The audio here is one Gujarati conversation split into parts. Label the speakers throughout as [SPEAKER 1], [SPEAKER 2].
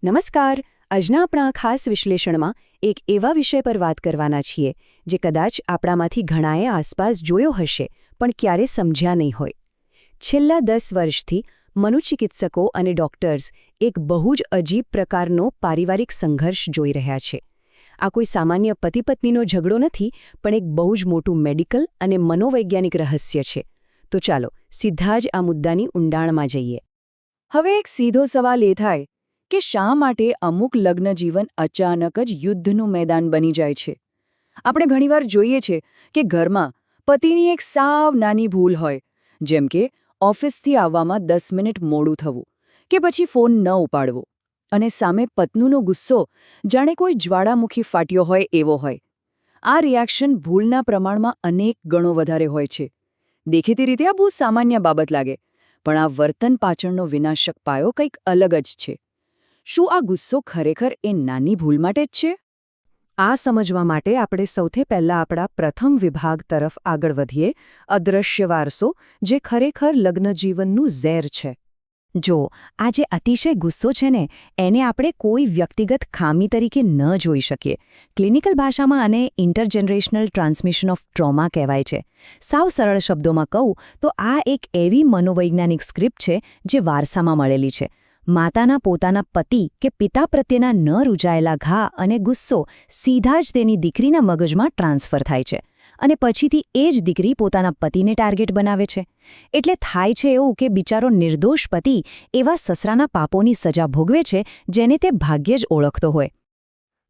[SPEAKER 1] નમસ્કાર. આજના આપણા ખાસ વિશ્લેષણમાં એક એવા વિષય પર વાત કરવાના છીએ જે કદાચ આપણામાંથી ઘણાએ આસપાસ જોયો હશે પણ ક્યારે સમજ્યા નહીં હોય. છેલ્લા 10 વર્ષથી મનોચિકિત્સકો અને ડોક્ટર્સ એક બહુ જ અજીબ પ્રકારનો પારિવારિક સંઘર્ષ જોઈ રહ્યા છે. આ કોઈ સામાન્ય પતિ-પત્નીનો ઝઘડો નથી, પણ એક બહુ જ મોટું મેડિકલ અને મનોવૈજ્ઞાનિક રહસ્ય છે. તો ચાલો સીધા જ આ મુદ્દાની ઊંડાણમાં જઈએ.
[SPEAKER 2] હવે એક સીધો સવાલ એ થાય કે શા માટે અમુક લગ્ન જીવન અચાનક જ યુદ્ધનું મેદાન બની જાય છે? આપણે ઘણીવાર જોઈએ છે કે ઘરમાં પતિની એક સાવ નાની ભૂલ હોય, જેમ કે ઓફિસથી આવવામાં 10 મિનિટ મોડું થવું કે પછી ફોન ન ઉપાડવો, અને સામે પત્નીનો ગુસ્સો જાણે કોઈ જ્વાળામુખી ફાટ્યો હોય એવો હોય. આ રિએક્શન ભૂલના પ્રમાણમાં અનેક ગણો વધારે હોય છે. દેખીતી રીતે આ બહુ સામાન્ય બાબત લાગે, પણ આ વર્તન પાછળનો વિનાશક પાયો કંઈક અલગ જ છે. શું આ ગુસ્સો ખરેખર એ નાની ભૂલ માટે જ છે?
[SPEAKER 1] આ સમજવા માટે આપણે સૌથી પહેલાં આપણા પ્રથમ વિભાગ તરફ આગળ વધીએ, અદૃશ્ય વારસો, જે ખરેખર લગ્નજીવનનું ઝેર છે.
[SPEAKER 2] જો આ જે અતિશય ગુસ્સો છે ને, એને આપણે કોઈ વ્યક્તિગત ખામી તરીકે ન જોઈ શકીએ. ક્લિનિકલ ભાષામાં આને ઇન્ટરજનરેશનલ ટ્રાન્સમિશન ઓફ ટ્રોમા કહેવાય છે. સાવ સરળ શબ્દોમાં કહું તો આ એક એવી મનોવૈજ્ઞાનિક સ્ક્રિપ્ટ છે જે વારસામાં મળેલી છે. માતાના પોતાના પતિ કે પિતા પ્રત્યેના ન રૂજાયેલા ઘા અને ગુસ્સો સીધા જ તેની દીકરીના મગજમાં ટ્રાન્સફર થાય છે, અને પછીથી એ જ દીકરી પોતાના પતિને ટાર્ગેટ બનાવે છે. એટલે થાય છે એવું કે બિચારો નિર્દોષ પતિ એવા સસરાના પાપોની સજા ભોગવે છે જેને તે ભાગ્યે જ ઓળખતો હોય.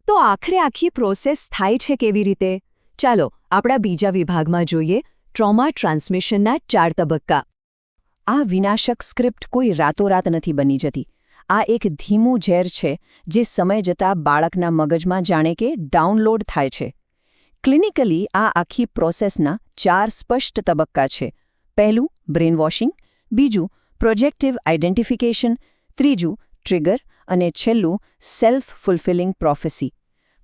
[SPEAKER 1] તો આખરે આખી પ્રોસેસ થાય છે કેવી રીતે? ચાલો આપણા બીજા વિભાગમાં જોઈએ, ટ્રોમા ટ્રાન્સમિશનના 4 તબક્કા.
[SPEAKER 2] આ વિનાશક સ્ક્રિપ્ટ કોઈ રાતોરાત નથી બની જતી. આ એક ધીમું ઝેર છે જે સમય જતાં બાળકના મગજમાં જાણે કે ડાઉનલોડ થાય છે. ક્લિનિકલી આ આખી પ્રોસેસના 4 સ્પષ્ટ તબક્કા છે. પહેલું બ્રેન વોશિંગ, બીજું પ્રોજેક્ટિવ આઇડેન્ટિફિકેશન, ત્રીજું ટ્રિગર અને છેલ્લું સેલ્ફ ફુલફિલિંગ પ્રોફેસી.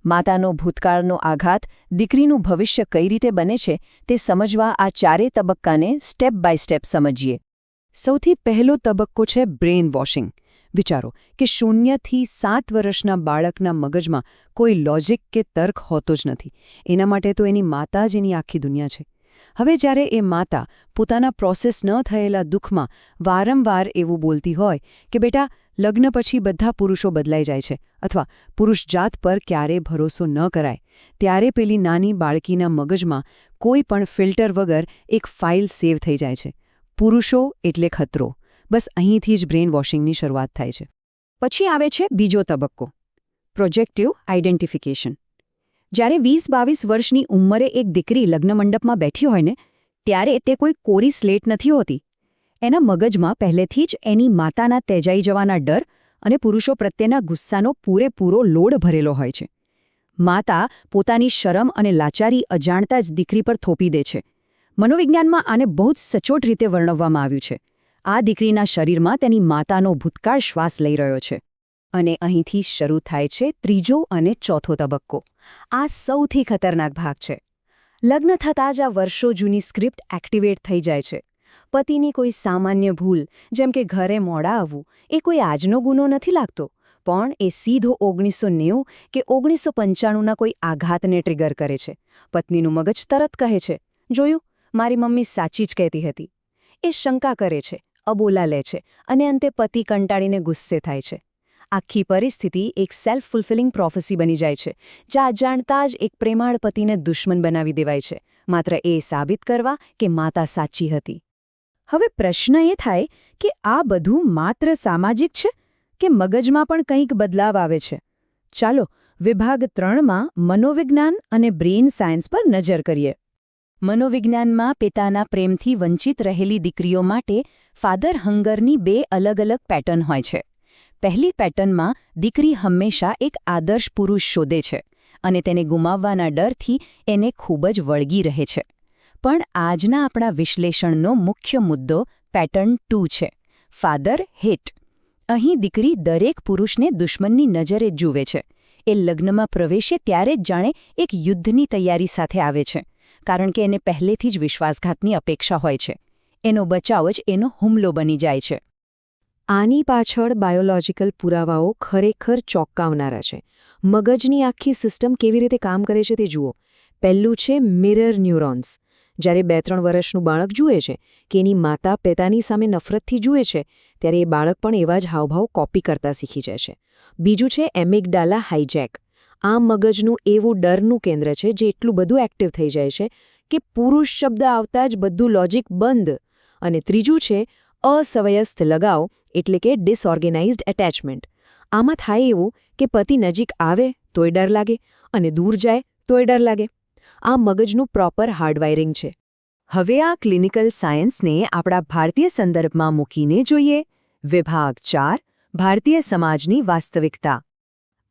[SPEAKER 2] માતાનો ભૂતકાળનો આઘાત દીકરીનું ભવિષ્ય કઈ રીતે બને છે તે સમજવા આ 4 તબક્કાને સ્ટેપ બાય સ્ટેપ સમજીએ.
[SPEAKER 1] સૌથી પહેલો તબક્કો છે બ્રેન વોશિંગ. વિચારો કે 0 થી 7 વર્ષના બાળકના મગજમાં કોઈ લોજિક કે તર્ક હોતો જ નથી. એના માટે તો એની માતા જ એની આખી દુનિયા છે. હવે જ્યારે એ માતા પોતાના પ્રોસેસ ન થયેલા દુઃખમાં વારંવાર એવું બોલતી હોય કે બેટા, લગ્ન પછી બધા પુરુષો બદલાઈ જાય છે, અથવા પુરુષ જાત પર ક્યારે ભરોસો ન કરાય, ત્યારે પેલી નાની બાળકીના મગજમાં કોઈ પણ ફિલ્ટર વગર એક ફાઇલ સેવ થઈ જાય છે. પુરુષો એટલે ખતરો. બસ અહીંથી જ બ્રેન વોશિંગની શરૂઆત થાય છે.
[SPEAKER 2] પછી આવે છે બીજો તબક્કો, પ્રોજેક્ટિવ આઇડેન્ટિફિકેશન. જ્યારે 20-22 વર્ષની ઉંમરે એક દીકરી લગ્ન મંડપમાં બેઠી હોય ને, ત્યારે તે કોઈ કોરી સ્લેટ નથી હોતી. એના મગજમાં પહેલેથી જ એની માતાના તેજાઈ જવાના ડર અને પુરુષો પ્રત્યેના ગુસ્સાનો પૂરેપૂરો લોડ ભરેલો હોય છે. માતા પોતાની શરમ અને લાચારી અજાણતા જ દીકરી પર થોપી દે છે. મનોવિજ્ઞાનમાં આને બહુ જ સચોટ રીતે વર્ણવવામાં આવ્યું છે. આ દીકરીના શરીરમાં તેની માતાનો ભૂતકાળ શ્વાસ લઈ રહ્યો છે. અને અહીંથી શરૂ થાય છે ત્રીજો અને ચોથો તબક્કો. આ સૌથી ખતરનાક ભાગ છે. લગ્ન થતાં જ આ વર્ષો જૂની સ્ક્રિપ્ટ એક્ટિવેટ થઈ જાય છે. પતિની કોઈ સામાન્ય ભૂલ, જેમ કે ઘરે મોડા આવવું, એ કોઈ આજનો ગુનો નથી લાગતો, પણ એ સીધો 1990 કે 1995ના કોઈ આઘાતને ટ્રિગર કરે છે. પત્નીનું મગજ તરત કહે છે, જોયું, મારી મમ્મી સાચી જ કહેતી હતી. એ શંકા કરે છે, અબોલા લે છે, અને અંતે પતિ કંટાળીને ગુસ્સે થાય છે. આખી પરિસ્થિતિ એક સેલ્ફ ફુલફિલિંગ પ્રોફેસી બની જાય છે, જ્યાં અજાણતા જ એક પ્રેમાળ પતિને દુશ્મન બનાવી દેવાય છે, માત્ર એ સાબિત કરવા કે માતા સાચી હતી. હવે પ્રશ્ન એ થાય કે આ બધું માત્ર સામાજિક છે કે મગજમાં પણ કંઈક બદલાવ આવે છે? ચાલો વિભાગ 3માં મનોવિજ્ઞાન અને બ્રેન સાયન્સ પર નજર કરીએ. મનોવિજ્ઞાનમાં પિતાના પ્રેમથી વંચિત રહેલી દીકરીઓ માટે ફાધર હંગરની 2 અલગ અલગ પેટર્ન હોય છે. પહેલી પેટર્નમાં દીકરી હંમેશા એક આદર્શ પુરુષ શોધે છે અને તેને ગુમાવવાના ડરથી એને ખૂબ જ વળગી રહે છે. પણ આજના આપણા વિશ્લેષણનો મુખ્ય મુદ્દો પેટર્ન 2 છે, ફાધર હેટ. અહીં દીકરી દરેક પુરુષને દુશ્મનની નજરે જુએ છે. એ લગ્નમાં પ્રવેશે ત્યારે જ જાણે એક યુદ્ધની તૈયારી સાથે આવે છે, કારણ કે એને પહેલેથી જ વિશ્વાસઘાતની અપેક્ષા હોય છે. એનો બચાવ જ એનો હુમલો બની જાય છે. આની પાછળ બાયોલોજિકલ પુરાવાઓ ખરેખર ચોંકાવનારા છે. મગજની આખી સિસ્ટમ કેવી રીતે કામ કરે છે તે જુઓ. પહેલું છે મિરર ન્યુરોન્સ. જ્યારે 2-3 વર્ષનું બાળક જુએ છે કે એની માતા પિતાની સામે નફરતથી જુએ છે, ત્યારે એ બાળક પણ એવા જ હાવભાવ કોપી કરતા શીખી જાય છે. બીજું છે એમિગડાલા હાઇજેક. આ મગજનું એવું ડરનું કેન્દ્ર છે જે એટલું બધું એક્ટિવ થઈ જાય છે કે પુરુષ શબ્દ આવતા જ બધું લોજિક બંધ. અને ત્રીજું છે અસ્વયસ્ત લગાવ, એટલે કે ડિસઓર્ગેનાઇઝડ એટેચમેન્ટ. આમાં થાય એવું કે પતિ નજીક આવે તોય ડર લાગે અને દૂર જાય તોય ડર લાગે. આ મગજનું પ્રોપર હાર્ડવાયરિંગ છે.
[SPEAKER 1] હવે આ ક્લિનિકલ સાયન્સને આપણા ભારતીય સંદર્ભમાં મૂકીને જોઈએ. વિભાગ 4 ભારતીય સમાજની વાસ્તવિકતા.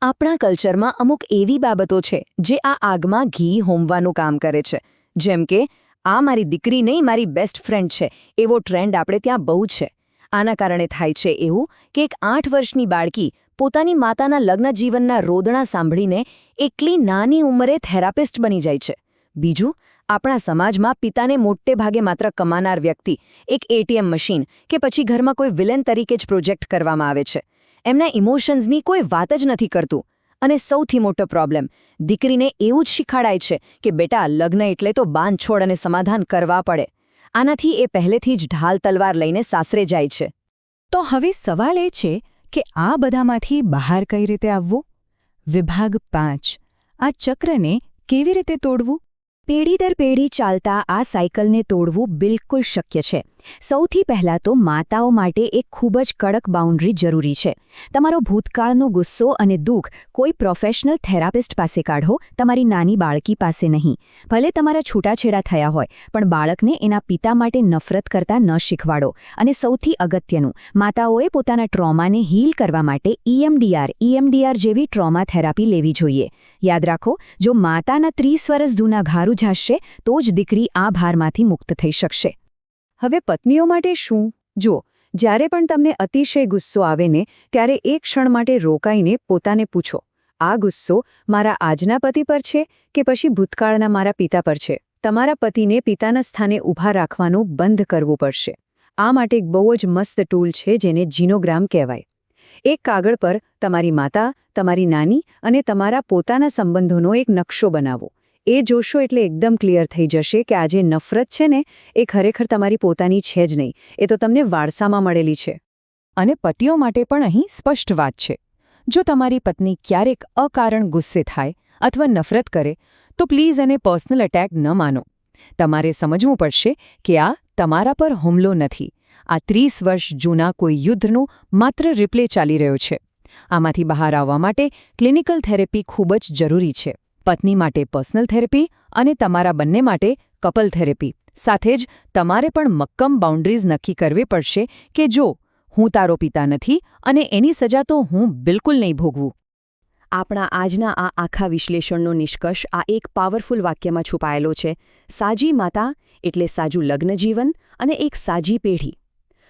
[SPEAKER 1] આપણા કલ્ચરમાં અમુક એવી બાબતો છે જે આ આગમાં ઘી હોમવાનું કામ કરે છે. જેમ કે આ મારી દીકરી નહીં, મારી બેસ્ટ ફ્રેન્ડ છે, એવો ટ્રેન્ડ આપણે ત્યાં બહુ છે. આના કારણે થાય છે એવું કે એક 8 વર્ષની બાળકી પોતાની માતાના લગ્ન જીવનના રોદણા સાંભળીને એકલી નાની ઉંમરે થેરાપિસ્ટ બની જાય છે. બીજું, આપણા સમાજમાં પિતાને મોટે ભાગે માત્ર કમાનાર વ્યક્તિ, એક એટીએમ મશીન કે પછી ઘરમાં કોઈ વિલેન તરીકે જ પ્રોજેક્ટ કરવામાં આવે છે. એમના ઇમોશન્સની કોઈ વાત જ નથી કરતું. અને સૌથી મોટો પ્રોબ્લેમ, દીકરીને એવું જ શીખવાડાય છે કે બેટા, લગ્ન એટલે તો બાંધછોડ અને સમાધાન કરવા પડે. આનાથી એ પહેલેથી જ ઢાલ તલવાર લઈને સાસરે જાય છે.
[SPEAKER 2] તો હવે સવાલ એ છે કે આ બધામાંથી બહાર કઈ રીતે આવવું? વિભાગ 5 આ ચક્રને કેવી રીતે તોડવું? પેઢી દર પેઢી ચાલતા આ સાયકલને તોડવું બિલકુલ શક્ય છે. સૌથી પહેલાં તો માતાઓ માટે એક ખૂબ જ કડક બાઉન્ડ્રી જરૂરી છે. તમારો ભૂતકાળનો ગુસ્સો અને દુઃખ કોઈ પ્રોફેશનલ થેરાપિસ્ટ પાસે કાઢો, તમારી નાની બાળકી પાસે નહીં. ભલે તમારા છૂટાછેડા થયા હોય, પણ બાળકને એના પિતા માટે નફરત કરતા ન શીખવાડો. અને સૌથી અગત્યનું, માતાઓએ પોતાના ટ્રોમાને હીલ કરવા માટે EMDR જેવી ટ્રોમા થેરાપી લેવી જોઈએ. યાદ રાખો, જો માતાના 30 વર્ષ જૂના ઘારું ઝાંસશે તો જ દીકરી આ ભારમાંથી મુક્ત થઈ શકશે. હવે પત્નીઓ માટે શું? જો જ્યારે પણ તમને અતિશય ગુસ્સો આવે ને, ત્યારે એક ક્ષણ માટે રોકાઈને પોતાને પૂછો, આ ગુસ્સો મારા આજના પતિ પર છે કે પછી ભૂતકાળના મારા પિતા પર છે? તમારા પતિને પિતાના સ્થાને ઊભા રાખવાનું બંધ કરવું પડશે. આ માટે એક બહુ જ મસ્ત ટૂલ છે જેને જીનોગ્રામ કહેવાય. એક કાગળ પર તમારી માતા, તમારી નાની અને તમારા પોતાના સંબંધોનો એક નકશો બનાવો. એ જોશો એટલે એકદમ ક્લિયર થઈ જશે કે આ જે નફરત છે ને, એ ખરેખર તમારી પોતાની છે જ નહીં, એ તો તમને વારસામાં મળેલી છે. અને પતિઓ માટે પણ અહીં સ્પષ્ટ વાત છે. જો તમારી પત્ની ક્યારેક અકારણ ગુસ્સે થાય અથવા નફરત કરે તો પ્લીઝ એને પર્સનલ એટેક ન માનો. તમારે સમજવું પડશે કે આ તમારા પર હુમલો નથી. આ 30 વર્ષ જૂના કોઈ યુદ્ધનો માત્ર રિપ્લે ચાલી રહ્યો છે. આમાંથી બહાર આવવા માટે ક્લિનિકલ થેરેપી ખૂબ જ જરૂરી છે. પત્ની માટે પર્સનલ થેરેપી અને તમારા બંને માટે કપલ થેરેપી. સાથે જ તમારે પણ મક્કમ બાઉન્ડ્રીઝ નક્કી કરવી પડશે કે જો હું તારો પિતા નથી અને એની સજા તો હું બિલકુલ નહીં ભોગવું. આપણા આજના આ આખા વિશ્લેષણનો નિષ્કર્ષ આ એક પાવરફુલ વાક્યમાં છુપાયેલો છે. સાજી માતા એટલે સાજું લગ્ન જીવન અને એક સાજી પેઢી.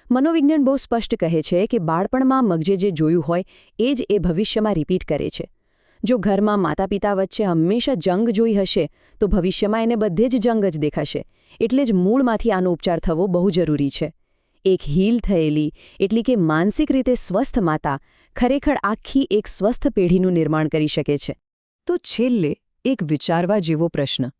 [SPEAKER 2] મનોવિજ્ઞાન બહુ સ્પષ્ટ કહે છે કે બાળપણમાં મગજે જે જોયું હોય એ જ એ ભવિષ્યમાં રિપીટ કરે છે. જો ઘરમાં માતા પિતા વચ્ચે હંમેશા જંગ જોઈ હશે તો ભવિષ્યમાં એને બધે જ જંગ જ દેખાશે. એટલે જ મૂળમાંથી આનો ઉપચાર થવો બહુ જરૂરી છે. એક હીલ થયેલી, એટલે કે માનસિક રીતે સ્વસ્થ માતા ખરેખર આખી એક સ્વસ્થ પેઢીનું નિર્માણ કરી શકે છે.
[SPEAKER 1] તો છેલ્લે એક વિચારવા જેવો પ્રશ્ન.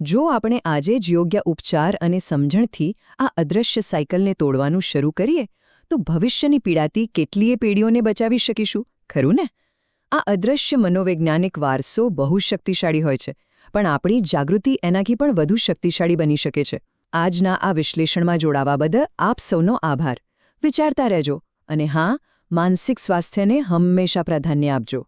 [SPEAKER 1] જો આપણે આજે જ યોગ્ય ઉપચાર અને સમજણથી આ અદૃશ્ય સાયકલને તોડવાનું શરૂ કરીએ તો ભવિષ્યની પીડાતી કેટલીય પેઢીઓને બચાવી શકીશું, ખરું ને? આ અદૃશ્ય મનોવૈજ્ઞાનિક વારસો બહુ શક્તિશાળી હોય છે, પણ આપણી જાગૃતિ એનાથી પણ વધુ શક્તિશાળી બની શકે છે. આજના આ વિશ્લેષણમાં જોડાવા બદલ આપ સૌનો આભાર. વિચારતા રહેજો અને હા, માનસિક સ્વાસ્થ્યને હંમેશા પ્રાધાન્ય આપજો.